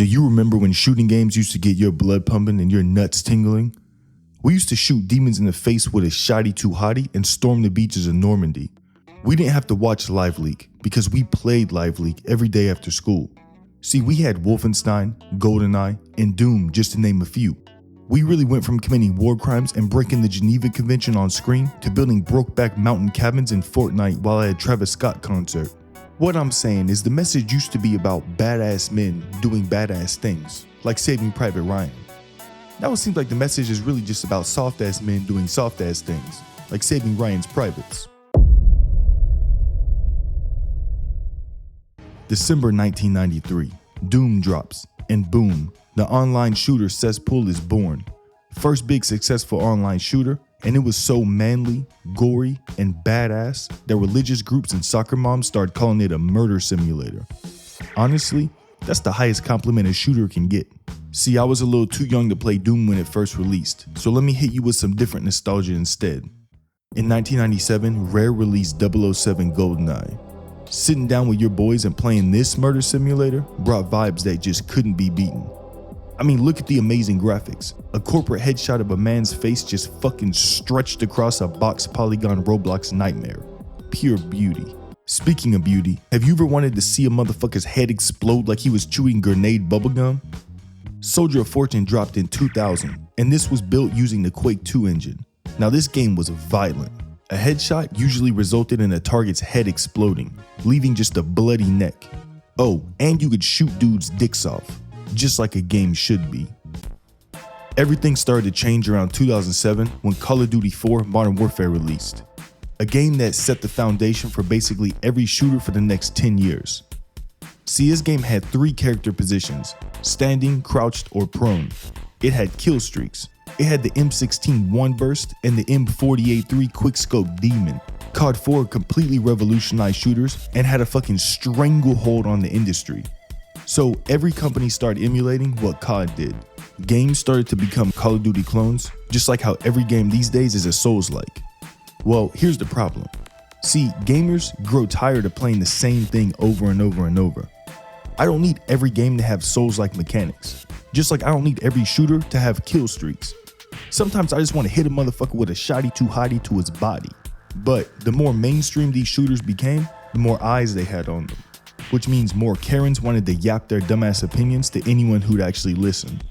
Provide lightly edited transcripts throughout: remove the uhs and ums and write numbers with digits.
Do you remember when shooting games used to get your blood pumping and your nuts tingling? We used to shoot demons in the face with a shoddy too hottie and storm the beaches of Normandy. We didn't have to watch Live Leak because we played Live Leak every day after school. See, we had Wolfenstein, GoldenEye, and Doom just to name a few. We really went from committing war crimes and breaking the Geneva Convention on screen to building Brokeback Mountain cabins in Fortnite while at a Travis Scott concert. What I'm saying is the message used to be about badass men doing badass things, like Saving Private Ryan. Now it seems like the message is really just about soft-ass men doing soft-ass things, like Saving Ryan's privates. December 1993, Doom drops, and boom, the online shooter cesspool is born. First big successful online shooter, and it was so manly, gory, and badass that religious groups and soccer moms started calling it a murder simulator. Honestly, that's the highest compliment a shooter can get. See, I was a little too young to play Doom when it first released, so let me hit you with some different nostalgia instead. In 1997, Rare released 007 GoldenEye. Sitting down with your boys and playing this murder simulator brought vibes that just couldn't be beaten. I mean, look at the amazing graphics. A corporate headshot of a man's face just fucking stretched across a box polygon Roblox nightmare. Pure beauty. Speaking of beauty, have you ever wanted to see a motherfucker's head explode like he was chewing grenade bubblegum? Soldier of Fortune dropped in 2000, and this was built using the Quake 2 engine. Now this game was violent. A headshot usually resulted in a target's head exploding, leaving just a bloody neck. Oh, and you could shoot dudes' dicks off, just like a game should be. Everything started to change around 2007 when Call of Duty 4 Modern Warfare released. A game that set the foundation for basically every shooter for the next 10 years. See, this game had 3 character positions: standing, crouched, or prone. It had kill streaks. It had the M16 one burst and the M48-3 quickscope demon. COD 4 completely revolutionized shooters and had a fucking stranglehold on the industry. So every company started emulating what COD did. Games started to become Call of Duty clones, just like how every game these days is a Souls-like. Well, here's the problem. See, gamers grow tired of playing the same thing over and over and over. I don't need every game to have Souls-like mechanics, just like I don't need every shooter to have kill streaks. Sometimes I just want to hit a motherfucker with a shoddy too hottie to his body. But the more mainstream these shooters became, the more eyes they had on them, which means more Karens wanted to yap their dumbass opinions to anyone who'd actually listen.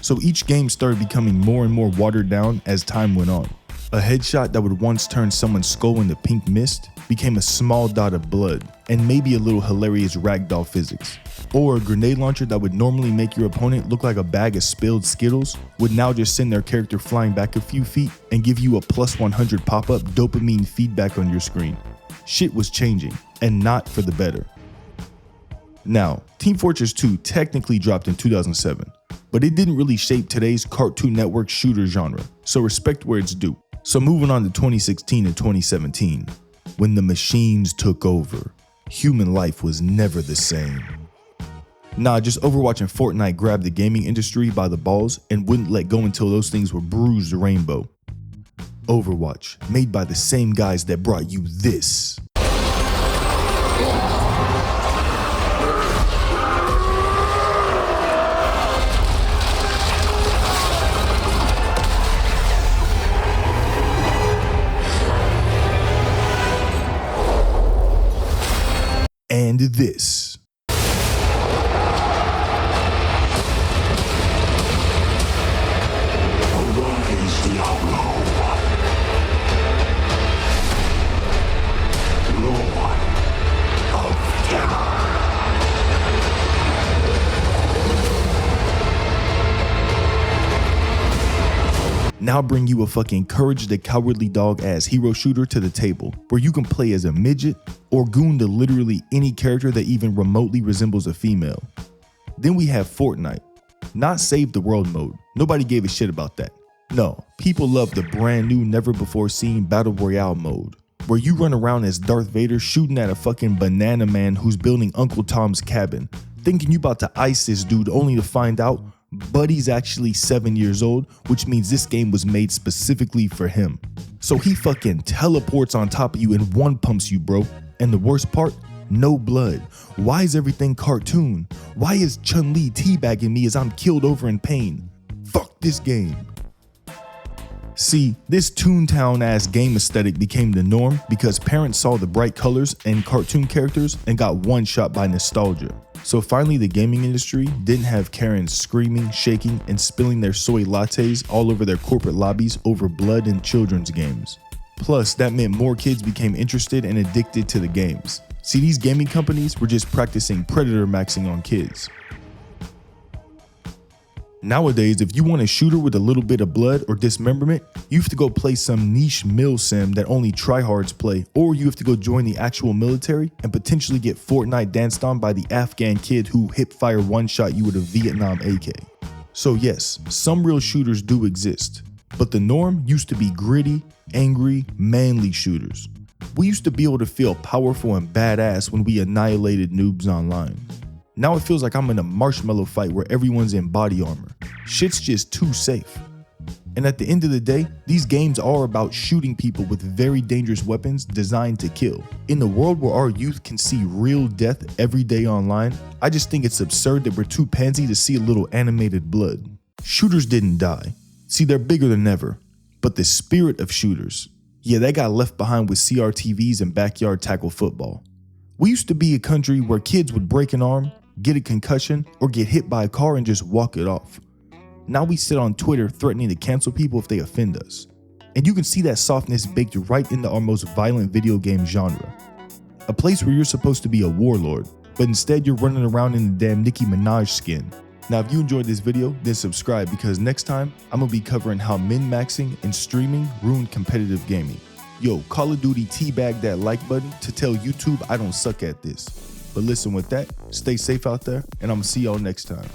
So each game started becoming more and more watered down as time went on. A headshot that would once turn someone's skull into pink mist became a small dot of blood and maybe a little hilarious ragdoll physics. Or a grenade launcher that would normally make your opponent look like a bag of spilled Skittles would now just send their character flying back a few feet and give you a plus 100 pop-up dopamine feedback on your screen. Shit was changing, and not for the better. Now, Team Fortress 2 technically dropped in 2007, but it didn't really shape today's Cartoon Network shooter genre, so respect where it's due. So moving on to 2016 and 2017, when the machines took over, human life was never the same. Nah, just Overwatch and Fortnite grabbed the gaming industry by the balls and wouldn't let go until those things were bruised rainbow. Overwatch, made by the same guys that brought you this. And this. Now bring you a fucking Courage the Cowardly Dog ass hero shooter to the table, where you can play as a midget or goon to literally any character that even remotely resembles a female. Then we have Fortnite. Not Save the World mode. Nobody gave a shit about that. No, people love the brand new never before seen Battle Royale mode, where you run around as Darth Vader shooting at a fucking banana man who's building Uncle Tom's cabin, thinking you about to ice this dude only to find out Buddy's actually 7 years old, which means this game was made specifically for him. So he fucking teleports on top of you and one pumps you, bro. And the worst part, no blood. Why is everything cartoon? Why is Chun-Li teabagging me as I'm killed over in pain? Fuck this game. See, this Toontown ass game aesthetic became the norm because parents saw the bright colors and cartoon characters and got one shot by nostalgia. So finally the gaming industry didn't have Karens screaming, shaking, and spilling their soy lattes all over their corporate lobbies over blood in children's games. Plus, that meant more kids became interested and addicted to the games. See, these gaming companies were just practicing predator maxing on kids. Nowadays, if you want a shooter with a little bit of blood or dismemberment, you have to go play some niche mil sim that only tryhards play, or you have to go join the actual military and potentially get Fortnite danced on by the Afghan kid who hip fire one-shot you with a Vietnam AK. So yes, some real shooters do exist, but the norm used to be gritty, angry, manly shooters. We used to be able to feel powerful and badass when we annihilated noobs online. Now it feels like I'm in a marshmallow fight where everyone's in body armor. Shit's just too safe. And at the end of the day, these games are about shooting people with very dangerous weapons designed to kill. In the world where our youth can see real death every day online, I just think it's absurd that we're too pansy to see a little animated blood. Shooters didn't die. See, they're bigger than ever. But the spirit of shooters, yeah, that got left behind with CRTVs and backyard tackle football. We used to be a country where kids would break an arm, get a concussion, or get hit by a car and just walk it off. Now we sit on Twitter threatening to cancel people if they offend us. And you can see that softness baked right into our most violent video game genre. A place where you're supposed to be a warlord, but instead you're running around in the damn Nicki Minaj skin. Now if you enjoyed this video, then subscribe because next time I'm gonna be covering how min-maxing and streaming ruined competitive gaming. Yo, Call of Duty teabag that like button to tell YouTube I don't suck at this. But listen, with that, stay safe out there, and I'm gonna see y'all next time.